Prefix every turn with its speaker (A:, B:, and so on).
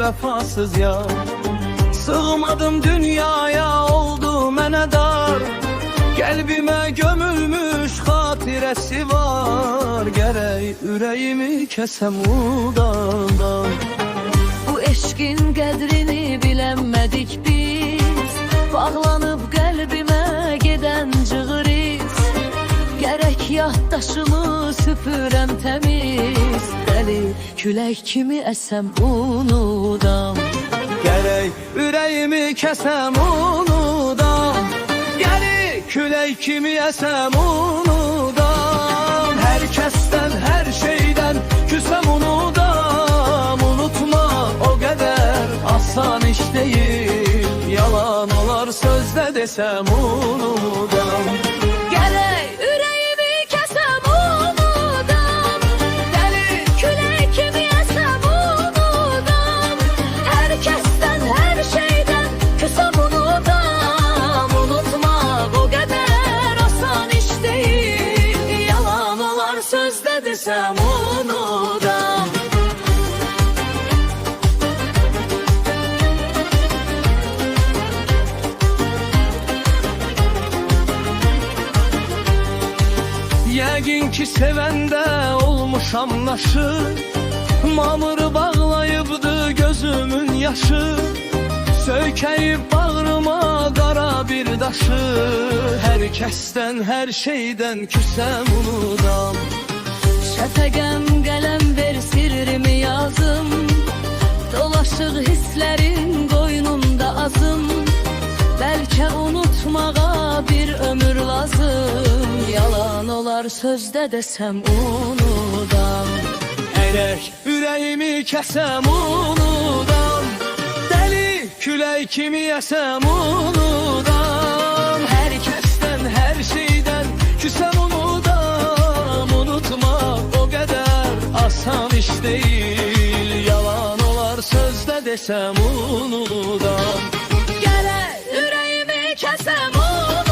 A: vefasız ya. Sığmadım dünyaya, oldu mənə dar. Qəlbimə gömülmüş xatirəsi var. Gərək ürəyimi kəsəm udandan.
B: Bu eşqin qədrini bilənmədik biz. Bağlanıb qəlbimə gedən cığırız. Gərək yaddaşımı süpürəm təmiz. Dəli külək kimi əsəm unudam.
A: Gərək ürəyimi kəsəm unudam. Gəli külək kimi əsəm unudam. Hər kəsdən, hər şeydən küsəm unudam. Unutma o qədər asan iş deyil. Yalan olar sözdə desəm unudam.
B: Gərək ürəyimi kəsəm unudam. Dəli külək kimi əsəm unudam. Hər kəsdən, hər şeydən küsəm unudam. Unutmaq o qədər asan iş deyil. Yalan olar sözdə desəm unudam.
A: Yəqin ki sevəndə olmuşam naşı. Mamır bağlayıbdı gözümün yaşı. Söykəyib bağrıma qara bir daşı. Hər kəsdən, hər şeydən küsəm unudam.
B: Şəfəqəm qələm ver sirrimi yazım. Dolaşıq hisslərin qoynunda azım. Bəlkə unutmağa bir ömür lazım. Yalan olar sözdə desəm unudam.
A: Ərək ürəyimi kəsəm unudam. Dəli külək kimi əsəm unudam. Hər kəsdən, hər şeydən küsəm unudam. Unutma o qədər asan iş deyil. Yalan olar sözdə desəm unudam.
B: Gərək ürəyimi kəsəm unudam.